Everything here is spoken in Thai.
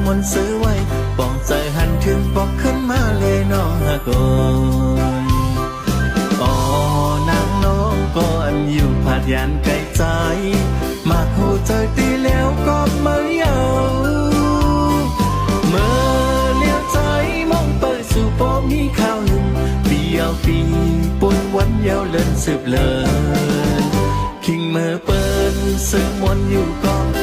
มนต์ซื้อไว้ปองใจหันถึงปอกขึ้นมาเลยน้องฮะก่อนอ๋อนางน้องก่อนอยู่ผาดยานไกลใจมาหูใจตีแล้วก็มาเยาเมื่อเลี้ยวใจมองเปิดสู่ปอมีข้าวหนึ่งปีเอาปีปนวันเยาวเลินสืบเลินคิงเมื่อเปิ้นซึ่งมนอยู่กอง